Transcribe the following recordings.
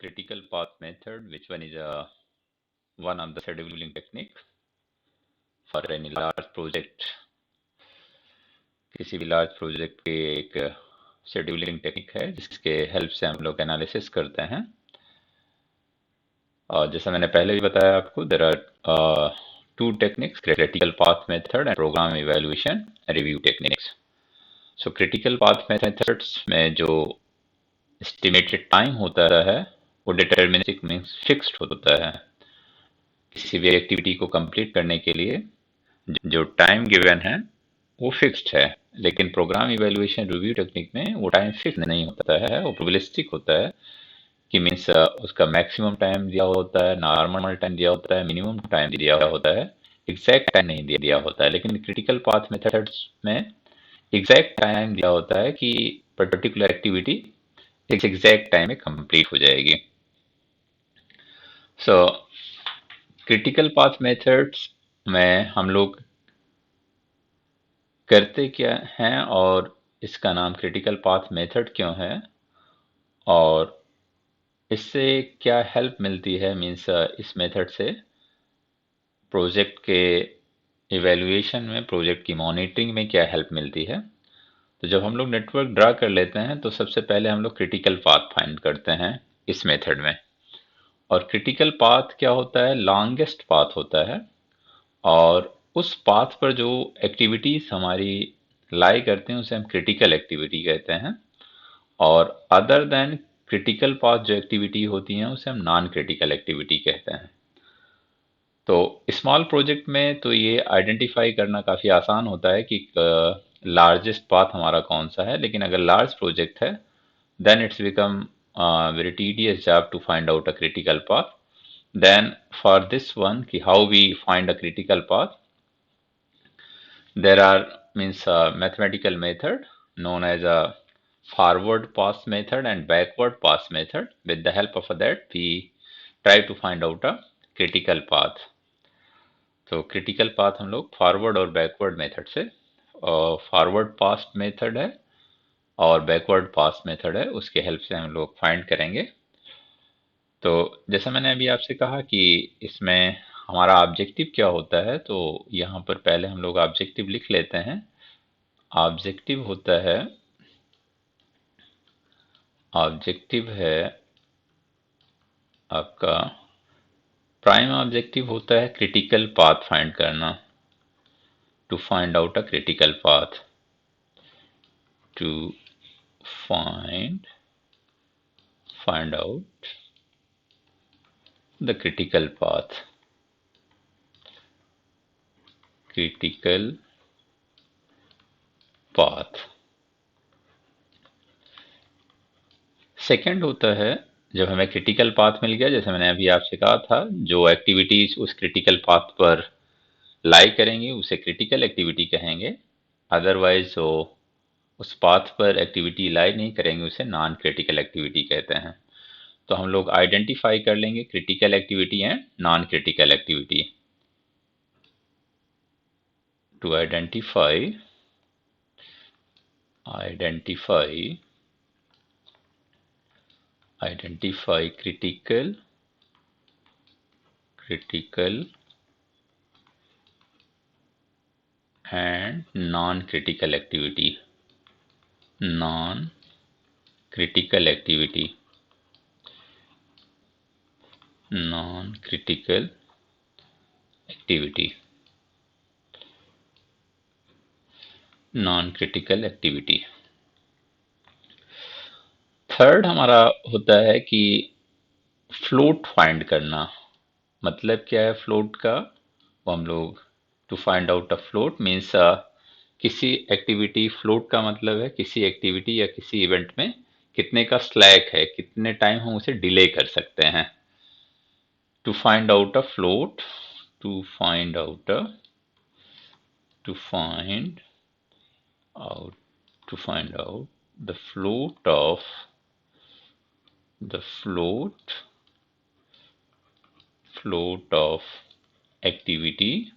critical path method, which one is one of the scheduling technique for any large project. किसी भी large project की एक scheduling technique है जिसके help से हम लोग एनालिसिस करते हैं। और जैसा मैंने पहले भी बताया आपको, there are two techniques, critical path method and program evaluation review techniques. So critical path methods में जो एस्टिमेटेड टाइम होता है वो डिटर्मिनिस्टिक मींस फिक्स्ड होता है। किसी भी एक्टिविटी को कंप्लीट करने के लिए जो टाइम गिवन है वो फिक्स्ड है, लेकिन प्रोग्राम इवैल्यूएशन रिव्यू टेक्निक में वो टाइम फिक्स नहीं होता है, वो प्रोबेबिलिस्टिक होता है कि मीन्स उसका मैक्सिमम टाइम दिया होता है, नॉर्मल टाइम दिया होता है, मिनिमम टाइम दिया होता है, एग्जैक्ट टाइम नहीं दिया होता है। लेकिन क्रिटिकल पाथ मेथड्स में एग्जैक्ट टाइम दिया होता है कि पर्टिकुलर एक्टिविटी एक एग्जैक्ट टाइम में कंप्लीट हो जाएगी। सो क्रिटिकल पाथ मेथड्स में हम लोग करते क्या हैं और इसका नाम क्रिटिकल पाथ मेथड क्यों है और इससे क्या हेल्प मिलती है, मीन्स इस मेथड से प्रोजेक्ट के इवैल्यूएशन में, प्रोजेक्ट की मॉनिटरिंग में क्या हेल्प मिलती है। तो जब हम लोग नेटवर्क ड्रा कर लेते हैं तो सबसे पहले हम लोग क्रिटिकल पाथ फाइंड करते हैं इस मेथड में। और क्रिटिकल पाथ क्या होता है? लॉन्गेस्ट पाथ होता है और उस पाथ पर जो एक्टिविटीज हमारी लाई करते हैं उसे हम क्रिटिकल एक्टिविटी कहते हैं। और अदर देन क्रिटिकल पाथ जो एक्टिविटी होती हैं उसे हम नॉन क्रिटिकल एक्टिविटी कहते हैं। तो स्मॉल प्रोजेक्ट में तो ये आइडेंटिफाई करना काफ़ी आसान होता है कि लार्जेस्ट पाथ हमारा कौन सा है, लेकिन अगर लार्ज प्रोजेक्ट है then it's become very tedious job to find out a critical path. Then for this one कि how we find a critical path, there are means mathematical method known as a forward pass method and backward pass method. With the help of that we try to find out a critical path. तो critical path हम लोग forward और backward method से, forward पास method है और backward पास method है, उसके help से हम लोग फाइंड करेंगे। तो जैसा मैंने अभी आपसे कहा कि इसमें हमारा ऑब्जेक्टिव क्या होता है, तो यहाँ पर पहले हम लोग ऑब्जेक्टिव लिख लेते हैं। ऑब्जेक्टिव होता है, ऑब्जेक्टिव है आपका, प्राइम ऑब्जेक्टिव होता है क्रिटिकल पाथ फाइंड करना, to find out a critical path, to find out the critical path, critical path। Second होता है जब हमें क्रिटिकल पाथ मिल गया, जैसे मैंने अभी आपसे कहा था, जो एक्टिविटीज उस क्रिटिकल पाथ पर लाई करेंगी उसे क्रिटिकल एक्टिविटी कहेंगे। अदरवाइज जो उस पाथ पर एक्टिविटी लाई नहीं करेंगे उसे नॉन क्रिटिकल एक्टिविटी कहते हैं। तो हम लोग आइडेंटिफाई कर लेंगे critical activity and non critical activity. To identify critical and non-critical activity, non-critical activity, non-critical activity, non-critical activity। Third हमारा होता है कि फ्लोट फाइंड करना। मतलब क्या है फ्लोट का? वो हम लोग to find out a float means किसी एक्टिविटी, फ्लोट का मतलब है किसी एक्टिविटी या किसी इवेंट में कितने का स्लैक है, कितने टाइम हम उसे डिले कर सकते हैं। To find out a float, to find out a to find out to find out the float of the float of activity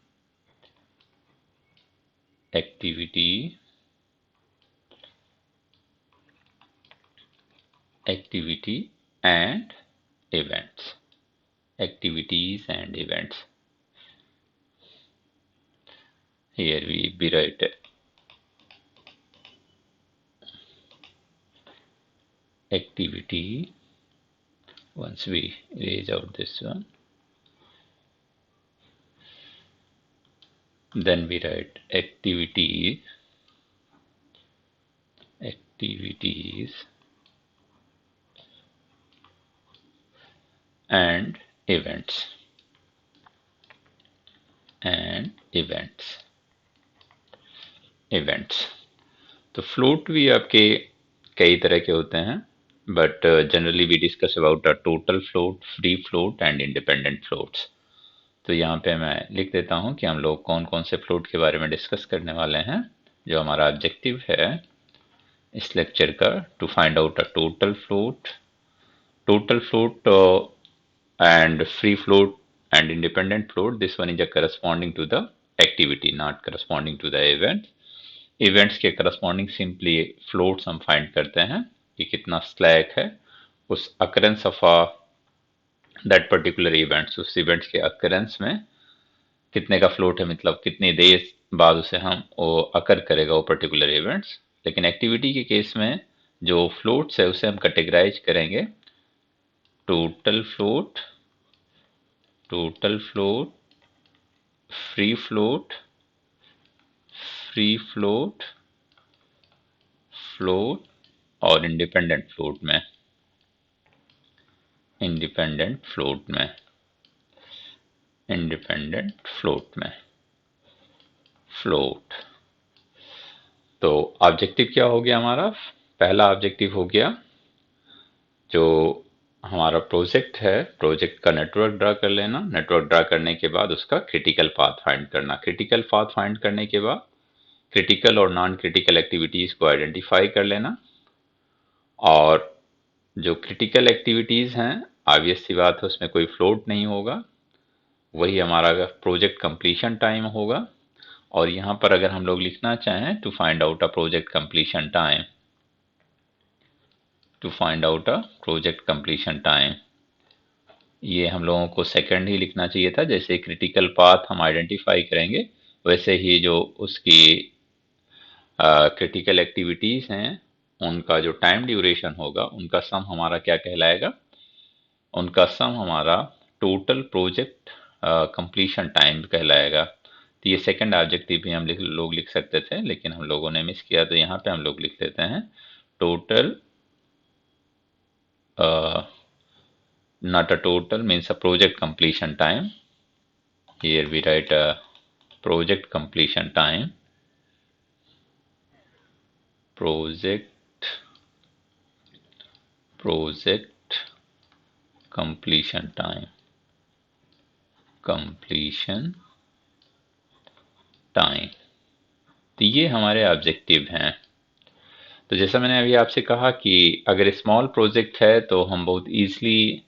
and events, activities and events. Here we write activity. Once we erase out this one, then we write activities and events events. तो float भी आपके कई तरह के होते हैं, but generally we discuss about a total float, free float and independent floats. तो यहाँ पे मैं लिख देता हूँ कि हम लोग कौन कौन से फ्लोट के बारे में डिस्कस करने वाले हैं। जो हमारा ऑब्जेक्टिव है इस लेक्चर का, to find out a total float and free float and independent float. This one is a corresponding to the activity, not corresponding to the event. Events के corresponding simply floats हम find करते हैं कि कितना slack है उस occurrence of that particular events, उस events के occurrence में कितने का float है, मतलब कितनी देर बाद उसे हम वो occur करेगा वो particular events। लेकिन activity के केस में जो floats है उसे हम categorize करेंगे total float, free float, float और इंडिपेंडेंट फ्लोट में फ्लोट। तो ऑब्जेक्टिव क्या हो गया हमारा? पहला ऑब्जेक्टिव हो गया जो हमारा प्रोजेक्ट है, प्रोजेक्ट का नेटवर्क ड्रा कर लेना। नेटवर्क ड्रा करने के बाद उसका क्रिटिकल पाथ फाइंड करना। क्रिटिकल पाथ फाइंड करने के बाद क्रिटिकल और नॉन क्रिटिकल एक्टिविटीज को आइडेंटिफाई कर लेना। और जो क्रिटिकल एक्टिविटीज हैं, ऑब्वियस सी बात है उसमें कोई फ्लोट नहीं होगा, वही हमारा प्रोजेक्ट कंप्लीशन टाइम होगा। और यहाँ पर अगर हम लोग लिखना चाहें to find out a project completion time, ये हम लोगों को सेकंड ही लिखना चाहिए था। जैसे क्रिटिकल पाथ हम आइडेंटिफाई करेंगे वैसे ही जो उसकी क्रिटिकल एक्टिविटीज हैं उनका जो टाइम ड्यूरेशन होगा उनका सम हमारा क्या कहलाएगा? उनका सम हमारा टोटल प्रोजेक्ट कंप्लीशन टाइम कहलाएगा। तो ये सेकंड ऑब्जेक्टिव भी हम लोग लिख सकते थे, लेकिन हम लोगों ने मिस किया, तो यहाँ पे हम लोग लिख देते हैं total, not a total means a project completion time. Here we write a project completion time, project completion time, तो ये हमारे ऑब्जेक्टिव हैं। तो जैसा मैंने अभी आपसे कहा कि अगर स्मॉल प्रोजेक्ट है तो हम बहुत ईजिली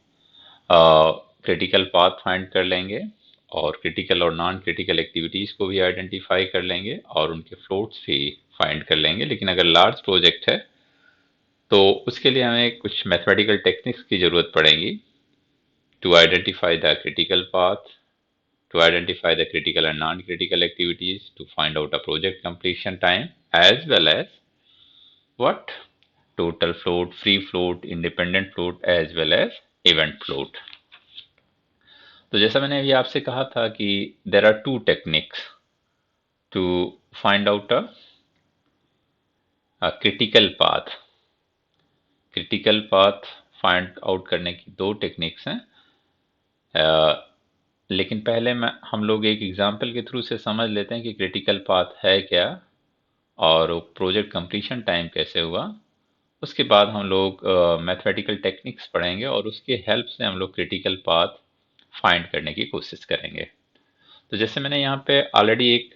क्रिटिकल पाथ फाइंड कर लेंगे और क्रिटिकल और नॉन क्रिटिकल एक्टिविटीज़ को भी आइडेंटिफाई कर लेंगे और उनके फ्लोट्स भी फाइंड कर लेंगे। लेकिन अगर लार्ज प्रोजेक्ट है तो उसके लिए हमें कुछ मैथमेटिकल टेक्निक्स की ज़रूरत पड़ेगी to identify the critical path, to identify the critical and non-critical activities, to find out a project completion time, as well as what? Total float, free float, independent float, as well as event float. तो जैसा मैंने अभी आपसे कहा था कि there are two techniques to find out a critical path. critical path find out करने की दो टेक्निक्स हैं। लेकिन पहले हम लोग एक एग्जाम्पल के थ्रू से समझ लेते हैं कि क्रिटिकल पाथ है क्या और प्रोजेक्ट कंप्लीशन टाइम कैसे हुआ। उसके बाद हम लोग मैथमेटिकल टेक्निक्स पढ़ेंगे और उसके हेल्प से हम लोग क्रिटिकल पाथ फाइंड करने की कोशिश करेंगे। तो जैसे मैंने यहाँ पे ऑलरेडी एक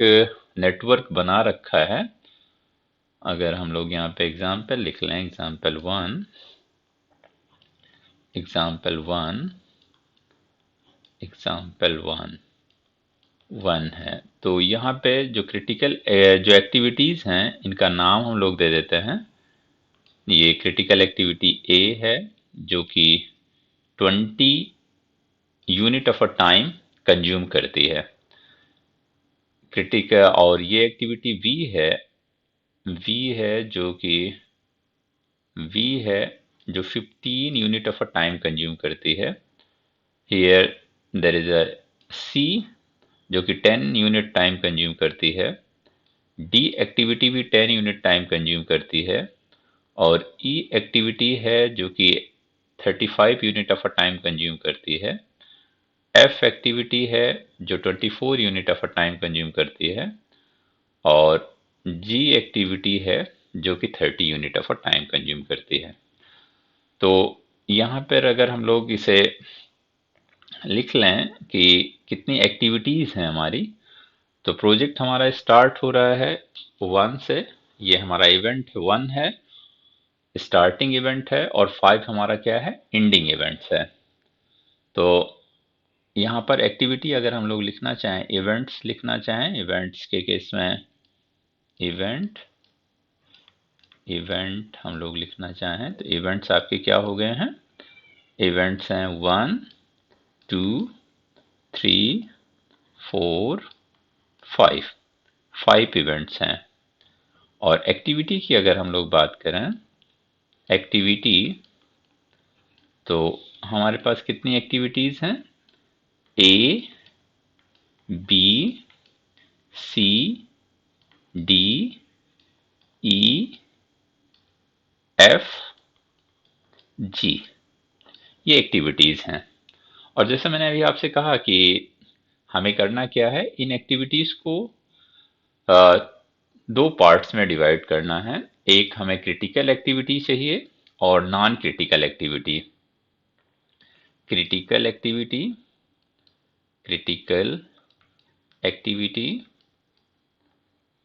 नेटवर्क बना रखा है, अगर हम लोग यहाँ पे एग्जाम्पल लिख लें, एग्जाम्पल वन है, तो यहाँ पे जो क्रिटिकल जो एक्टिविटीज हैं इनका नाम हम लोग दे देते हैं। ये क्रिटिकल एक्टिविटी ए है जो कि 20 unit of a time consume करती है क्रिटिकल। और ये एक्टिविटी वी है जो 15 unit of a time consume करती है। हियर देयर इज अ सी जो कि 10 यूनिट टाइम कंज्यूम करती है। डी एक्टिविटी भी 10 यूनिट टाइम कंज्यूम करती है। और ई एक्टिविटी है जो कि 35 unit of a time consume करती है। एफ एक्टिविटी है जो 24 unit of a time consume करती है। और जी एक्टिविटी है जो कि 30 unit of a time consume करती है। तो यहाँ पर अगर हम लोग इसे लिख लें कि कितनी एक्टिविटीज हैं हमारी, तो प्रोजेक्ट हमारा स्टार्ट हो रहा है 1 से। ये हमारा इवेंट 1 है, स्टार्टिंग इवेंट है। और 5 हमारा क्या है, एंडिंग इवेंट्स है। तो यहाँ पर एक्टिविटी अगर हम लोग लिखना चाहें, इवेंट्स लिखना चाहें, इवेंट्स के केस में इवेंट इवेंट हम लोग लिखना चाहें तो इवेंट्स आपके क्या हो गए हैं, इवेंट्स हैं 1 2 3 4 5, 5 इवेंट्स हैं। और एक्टिविटी की अगर हम लोग बात करें, एक्टिविटी तो हमारे पास कितनी एक्टिविटीज हैं, A B C D E F G, ये एक्टिविटीज हैं। और जैसे मैंने अभी आपसे कहा कि हमें करना क्या है, इन एक्टिविटीज को अ, दो पार्ट्स में डिवाइड करना है। एक हमें क्रिटिकल एक्टिविटी चाहिए और non critical activity. Critical activity critical activity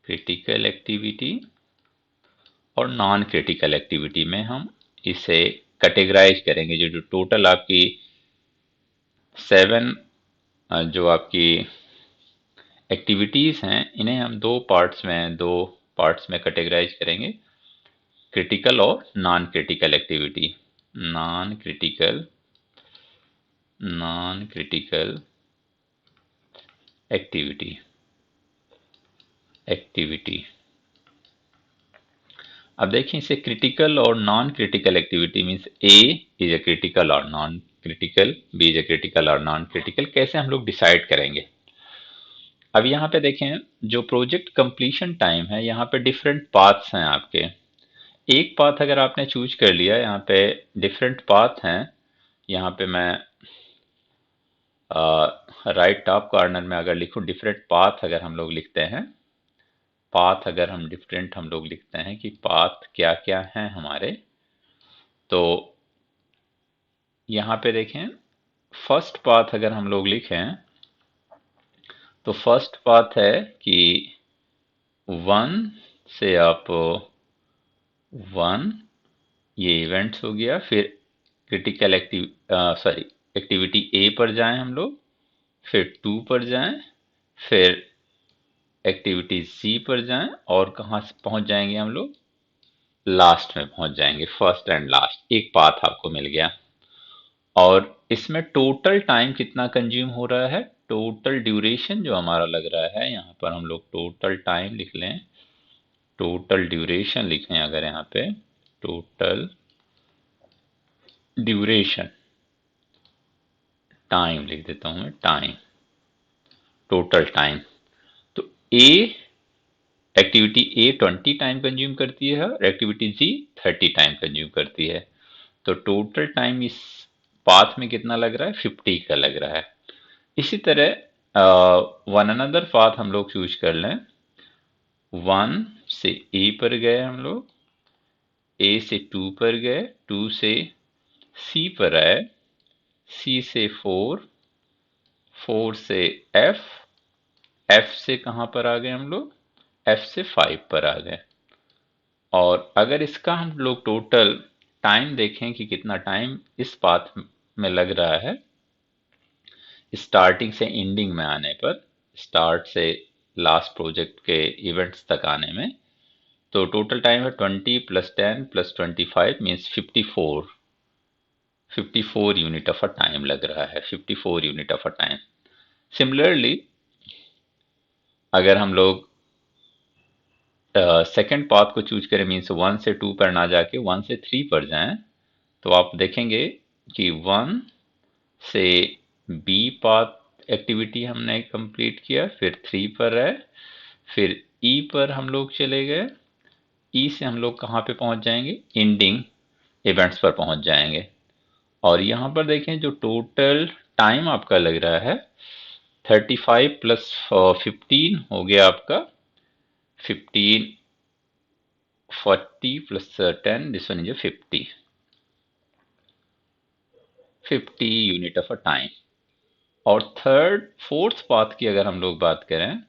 critical activity और नॉन क्रिटिकल एक्टिविटी में हम इसे कैटेगराइज करेंगे। जो जो टोटल आपकी 7 जो आपकी एक्टिविटीज हैं, इन्हें हम दो पार्ट्स में कैटेगराइज करेंगे, क्रिटिकल और non critical activity. Non critical non critical activity activity अब देखिए, इसे क्रिटिकल और non critical activity means A is a critical और non critical, B is a critical और नॉन क्रिटिकल, कैसे हम लोग डिसाइड करेंगे। अब यहाँ पे देखें, जो प्रोजेक्ट कंप्लीशन टाइम है, यहाँ पे डिफरेंट पाथ्स हैं आपके। एक पाथ अगर आपने चूज कर लिया, यहाँ पे डिफरेंट पाथ हैं। यहाँ पे मैं राइट टॉप कॉर्नर में अगर लिखूं डिफरेंट पाथ, अगर हम लोग लिखते हैं पाथ, अगर हम लोग लिखते हैं कि पाथ क्या क्या हैं हमारे, तो यहाँ पे देखें फर्स्ट पाथ अगर हम लोग लिखें तो फर्स्ट पाथ है कि 1 से आप 1, ये इवेंट्स हो गया। फिर क्रिटिकल एक्टिविटी ए पर जाएं हम लोग, फिर 2 पर जाएं, फिर एक्टिविटी सी पर जाएं, और कहाँ से पहुंच जाएंगे हम लोग, लास्ट में पहुंच जाएंगे। फर्स्ट एंड लास्ट एक पाथ आपको मिल गया। और इसमें टोटल टाइम कितना कंज्यूम हो रहा है, टोटल ड्यूरेशन जो हमारा लग रहा है, यहाँ पर हम लोग टोटल टाइम लिख लें, टोटल ड्यूरेशन लिखें अगर यहाँ पे, टोटल ड्यूरेशन, टाइम लिख देता हूं मैं, टाइम, टोटल टाइम। तो ए एक्टिविटी ए 20 टाइम कंज्यूम करती है और एक्टिविटी जी 30 टाइम कंज्यूम करती है। तो टोटल टाइम इस पाथ में कितना लग रहा है, 50 का लग रहा है। इसी तरह वन अनदर पाथ हम लोग चूज कर लें। 1 से ए पर गए हम लोग, ए से 2 पर गए, 2 से सी पर आए, सी से 4, 4 से एफ, एफ से कहाँ पर आ गए हम लोग, एफ से 5 पर आ गए। और अगर इसका हम लोग टोटल टाइम देखें कि कितना टाइम इस पाथ में लग रहा है, स्टार्टिंग से एंडिंग में आने पर, स्टार्ट से लास्ट प्रोजेक्ट के इवेंट्स तक आने में, तो टोटल टाइम है 20 + 10 + 25 means 54। 54 unit of a time लग रहा है, 54 unit of a time. Similarly अगर हम लोग सेकेंड पाथ को चूज करें, मीन्स 1 से 2 पर ना जाके 1 से 3 पर जाएं, तो आप देखेंगे कि 1 से बी पाथ एक्टिविटी हमने कंप्लीट किया, फिर 3 पर है, फिर ई पर हम लोग चले गए, ई से हम लोग कहाँ पे पहुंच जाएंगे, एंडिंग इवेंट्स पर पहुंच जाएंगे। और यहाँ पर देखें जो टोटल टाइम आपका लग रहा है 35 प्लस 15 हो गया आपका 15, 40 plus 10, this one is 50 unit of a time. और फोर्थ पाथ की अगर हम लोग बात करें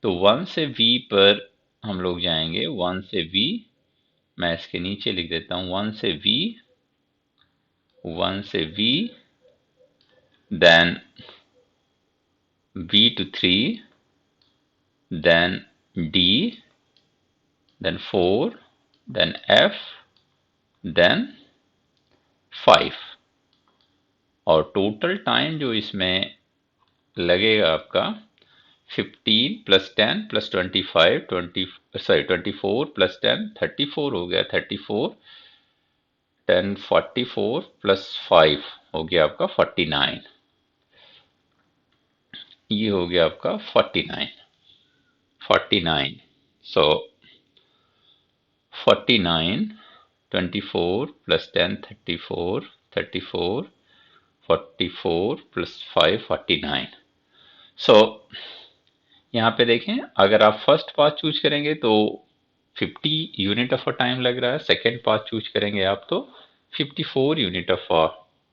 तो 1 से V पर हम लोग जाएंगे, 1 से V, मैं इसके नीचे लिख देता हूं 1 से V, 1 से V, then V to 3, then D, then 4, then F, then 5। और टोटल टाइम जो इसमें लगेगा आपका 15 प्लस 10 प्लस 25, 24 प्लस 10 34 हो गया, 34, 10 44 प्लस 5 हो गया आपका 49। ये हो गया आपका 49। सो 49, 24 प्लस 10 34, 34, 44 प्लस 5 49। सो यहाँ पे देखें अगर आप फर्स्ट पाथ चूज करेंगे तो 50 यूनिट ऑफ अ टाइम लग रहा है, सेकेंड पाथ चूज करेंगे आप तो 54 यूनिट ऑफ अ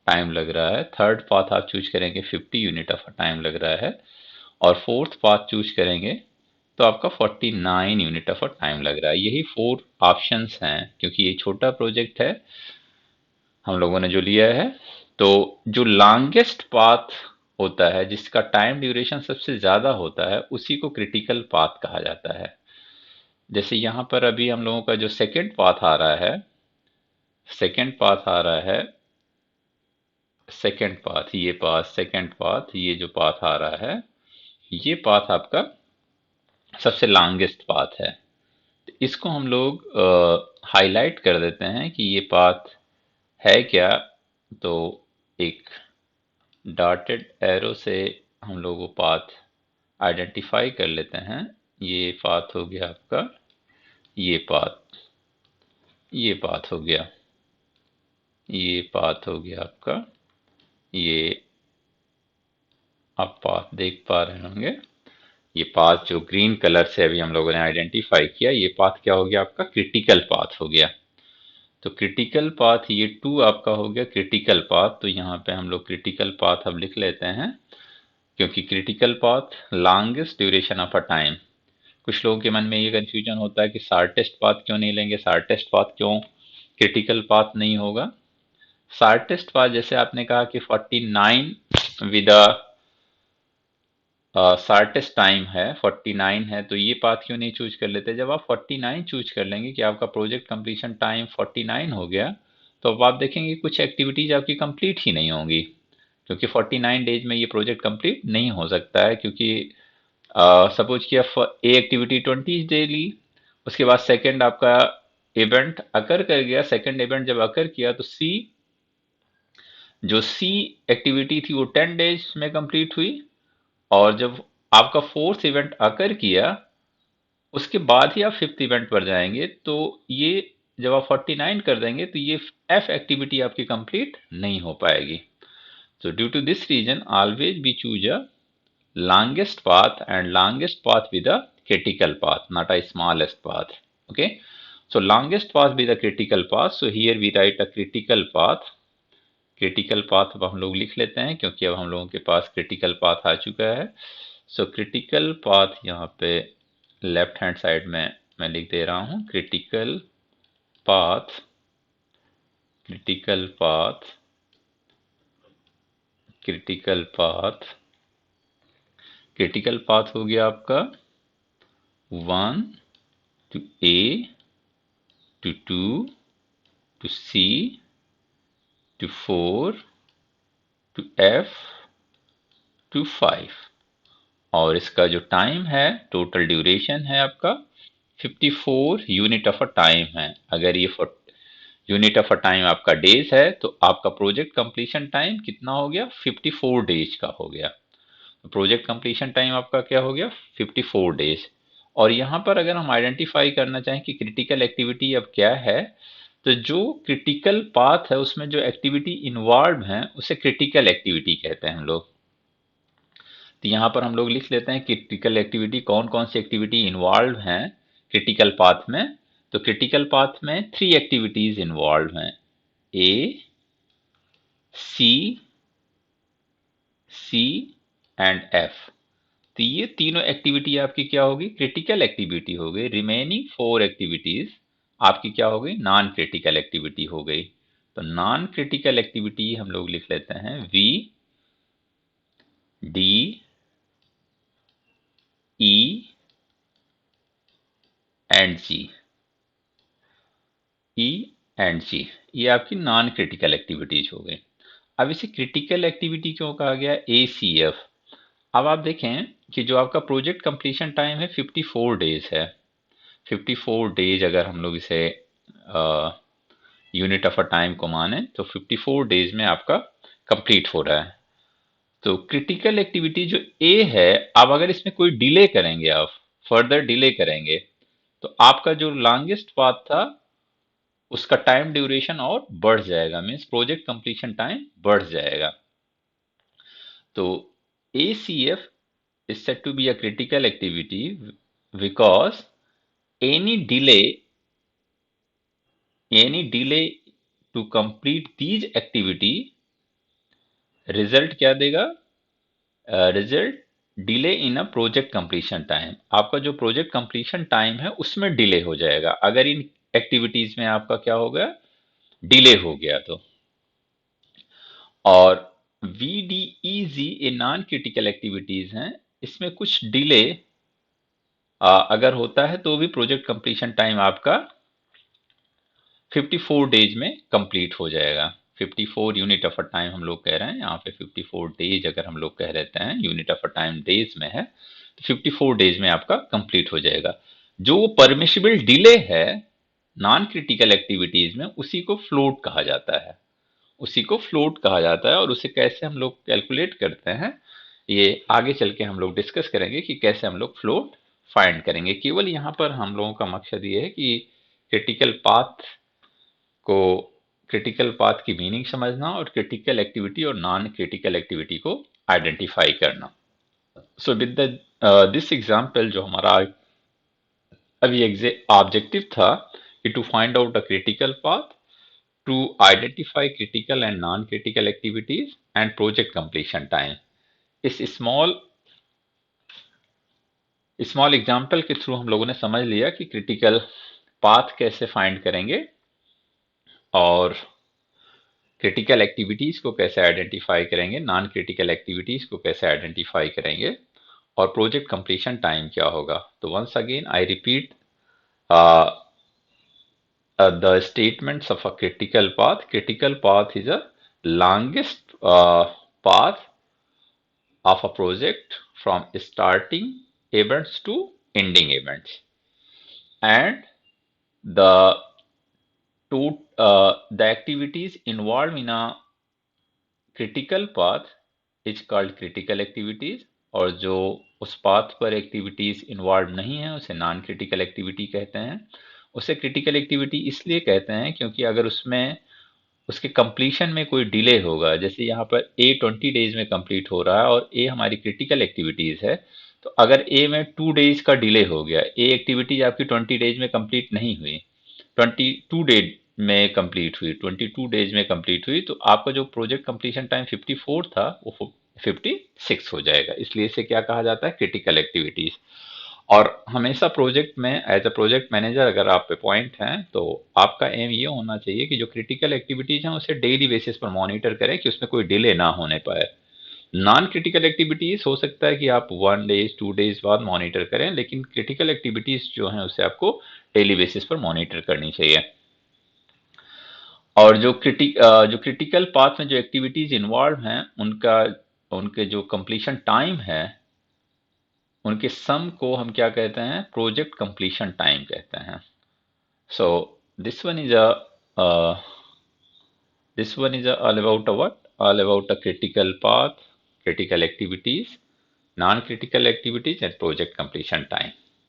टाइम लग रहा है, थर्ड पाथ आप चूज करेंगे 50 यूनिट ऑफ अ टाइम लग रहा है, और फोर्थ पाथ चूज करेंगे तो आपका 49 यूनिट ऑफ अ टाइम लग रहा है। यही 4 ऑप्शंस हैं, क्योंकि ये छोटा प्रोजेक्ट है हम लोगों ने जो लिया है। तो जो लॉन्गेस्ट पाथ होता है, जिसका टाइम ड्यूरेशन सबसे ज्यादा होता है, उसी को क्रिटिकल पाथ कहा जाता है। जैसे यहाँ पर अभी हम लोगों का जो सेकेंड पाथ आ रहा है, सेकेंड पाथ आ रहा है, सेकेंड पाथ, ये पाथ सेकेंड पाथ, ये जो पाथ आ रहा है, ये पाथ आपका सबसे लॉन्गेस्ट पाथ है। इसको हम लोग हाईलाइट कर देते हैं कि ये पाथ है क्या। तो एक डॉटेड एरो से हम लोग वो पाथ आइडेंटिफाई कर लेते हैं। ये पाथ हो गया आपका, ये पाथ, ये पाथ हो गया, ये पाथ हो गया आपका, ये आप पाथ देख पा रहे होंगे। ये पाथ जो ग्रीन कलर से अभी हम लोगों ने आइडेंटिफाई किया, ये पाथ क्या हो गया आपका, क्रिटिकल पाथ हो गया। तो क्रिटिकल पाथ ये 2 आपका हो गया क्रिटिकल पाथ। तो यहाँ पे हम लोग क्रिटिकल पाथ अब लिख लेते हैं, क्योंकि critical path longest duration of a time. कुछ लोगों के मन में ये कंफ्यूजन होता है कि शार्टेस्ट पाथ क्यों नहीं लेंगे, शार्टेस्ट पाथ क्यों क्रिटिकल पाथ नहीं होगा। शार्टेस्ट पाथ जैसे आपने कहा कि 49 विद शार्टेस्ट टाइम है 49 है, तो ये पाथ क्यों नहीं चूज कर लेते। जब आप 49 चूज कर लेंगे कि आपका प्रोजेक्ट कंप्लीशन टाइम 49 हो गया, तो अब आप देखेंगे कुछ एक्टिविटीज आपकी कंप्लीट ही नहीं होंगी, क्योंकि 49 डेज में ये प्रोजेक्ट कंप्लीट नहीं हो सकता है। क्योंकि सपोज कि आप ए एक्टिविटी 20 डे ली, उसके बाद सेकंड आपका इवेंट अकर कर गया, सेकंड इवेंट जब अकर किया तो सी, जो सी एक्टिविटी थी वो 10 डेज में कंप्लीट हुई, और जब आपका फोर्थ इवेंट अकर किया उसके बाद ही आप फिफ्थ इवेंट पर जाएंगे, तो ये जब आप 49 कर देंगे तो ये एफ एक्टिविटी आपकी कंप्लीट नहीं हो पाएगी। So due to this reason, always we choose a longest path, and longest path with a critical path, not a smallest path. Okay. So longest path be the critical path. So here we write a critical path. Critical path अब हम लोग लिख लेते हैं, क्योंकि अब हम लोगों के पास क्रिटिकल पाथ आ चुका है। सो क्रिटिकल पाथ यहाँ पे लेफ्ट हैंड साइड में मैं लिख दे रहा हूँ critical path, critical path, critical path. Critical path हो गया आपका 1 to A to 2 to C to 4 to F to 5 और इसका जो टाइम है, टोटल ड्यूरेशन है आपका 54 यूनिट ऑफ अ टाइम है। अगर ये यूनिट ऑफ अ टाइम आपका डेज है तो आपका प्रोजेक्ट कंप्लीशन टाइम कितना हो गया? 54 डेज का हो गया। प्रोजेक्ट कंप्लीशन टाइम आपका क्या हो गया? 54 डेज। और यहाँ पर अगर हम आइडेंटिफाई करना चाहें कि क्रिटिकल एक्टिविटी अब क्या है, तो जो क्रिटिकल पाथ है उसमें जो एक्टिविटी इन्वॉल्व है उसे क्रिटिकल एक्टिविटी कहते हैं हम लोग। तो यहाँ पर हम लोग लिख लेते हैं क्रिटिकल एक्टिविटी, कौन कौन सी एक्टिविटी इन्वॉल्व हैं क्रिटिकल पाथ में। तो क्रिटिकल पाथ में 3 एक्टिविटीज इन्वॉल्व हैं, ए, सी, सी एंड एफ। तो ये तीनों एक्टिविटी आपकी क्या होगी? क्रिटिकल एक्टिविटी हो गई। रिमेनिंग 4 एक्टिविटीज आपकी क्या हो गई? नॉन क्रिटिकल एक्टिविटी हो गई। तो नॉन क्रिटिकल एक्टिविटी हम लोग लिख लेते हैं V, D, E and G. E and G, ये आपकी नॉन क्रिटिकल एक्टिविटीज हो गई। अब इसे क्रिटिकल एक्टिविटी क्यों कहा गया? ए सी एफ। अब आप देखें कि जो आपका प्रोजेक्ट कंप्लीशन टाइम है 54 डेज है। 54 डेज अगर हम लोग इसे यूनिट ऑफ अ टाइम को माने तो 54 डेज में आपका कंप्लीट हो रहा है। तो क्रिटिकल एक्टिविटी जो ए है, अब अगर इसमें कोई डिले करेंगे, आप फर्दर डिले करेंगे तो आपका जो लॉन्गेस्ट पाथ था उसका टाइम ड्यूरेशन और बढ़ जाएगा, मीन्स प्रोजेक्ट कंप्लीशन टाइम बढ़ जाएगा। तो ACF is said to be a critical activity because any delay to complete these activity result क्या देगा? Result delay in a project completion time. आपका जो प्रोजेक्ट कंप्लीशन टाइम है उसमें डिले हो जाएगा अगर इन एक्टिविटीज में आपका क्या हो गया? डिले हो गया तो। और VDEZ ये नॉन क्रिटिकल एक्टिविटीज हैं, इसमें कुछ डिले अगर होता है तो भी प्रोजेक्ट कंप्लीशन टाइम आपका 54 डेज में कंप्लीट हो जाएगा। 54 यूनिट ऑफ अ टाइम हम लोग कह रहे हैं, यहाँ पे 54 डेज अगर हम लोग कह रहते हैं, unit of a time days में है, तो 54 डेज में आपका कंप्लीट हो जाएगा। जो परमिशिबल डिले है नॉन क्रिटिकल एक्टिविटीज में उसी को फ्लोट कहा जाता है। उसी को फ्लोट कहा जाता है और उसे कैसे हम लोग कैलकुलेट करते हैं ये आगे चल के हम लोग डिस्कस करेंगे कि कैसे हम लोग फ्लोट फाइंड करेंगे। केवल यहाँ पर हम लोगों का मकसद ये है कि क्रिटिकल पाथ को क्रिटिकल पाथ की मीनिंग समझना और क्रिटिकल एक्टिविटी और नॉन क्रिटिकल एक्टिविटी को आइडेंटिफाई करना। सो विद दिस एग्जांपल जो हमारा अभी ऑब्जेक्टिव था कि to find out a critical path, to identify critical and non-critical activities and project completion time। इस स्मॉल एग्जाम्पल के थ्रू हम लोगों ने समझ लिया कि क्रिटिकल पाथ कैसे फाइंड करेंगे और क्रिटिकल एक्टिविटीज को कैसे आइडेंटिफाई करेंगे, नॉन क्रिटिकल एक्टिविटीज को कैसे आइडेंटिफाई करेंगे और प्रोजेक्ट कंप्लीशन टाइम क्या होगा। तो once again I repeat the statements of a critical path. Critical path is a longest path of a project from starting events to ending events, and the the activities involved in a critical path is called critical activities, और जो उस path पर activities involve नहीं है उसे non critical activity कहते हैं। उसे क्रिटिकल एक्टिविटी इसलिए कहते हैं क्योंकि अगर उसमें उसके कंप्लीशन में कोई डिले होगा, जैसे यहाँ पर ए 20 डेज में कंप्लीट हो रहा है और ए हमारी क्रिटिकल एक्टिविटीज है, तो अगर ए में 2 डेज का डिले हो गया, ए एक्टिविटीज आपकी 20 डेज में कंप्लीट नहीं हुई, 22 डेज में कंप्लीट हुई, 22 डेज में कंप्लीट हुई, तो आपका जो प्रोजेक्ट कंप्लीशन टाइम 54 था वो 56 हो जाएगा। इसलिए इसे क्या कहा जाता है? Critical activities. और हमेशा प्रोजेक्ट में एज अ प्रोजेक्ट मैनेजर अगर आप अपॉइंट हैं तो आपका एम ये होना चाहिए कि जो क्रिटिकल एक्टिविटीज हैं उसे डेली बेसिस पर मॉनिटर करें कि उसमें कोई डिले ना होने पाए। नॉन क्रिटिकल एक्टिविटीज हो सकता है कि आप 1 डेज 2 डेज बाद मॉनिटर करें, लेकिन क्रिटिकल एक्टिविटीज जो हैं उसे आपको डेली बेसिस पर मॉनिटर करनी चाहिए। और जो क्रिटिकल पाथ में जो एक्टिविटीज इन्वॉल्व हैं उनका उनके जो कंप्लीशन टाइम है उनके सम को हम क्या कहते हैं, प्रोजेक्ट कंप्लीशन टाइम कहते हैं. So this one is uh, all about a what? All about a critical path, critical activities, non-critical activities, and project completion time.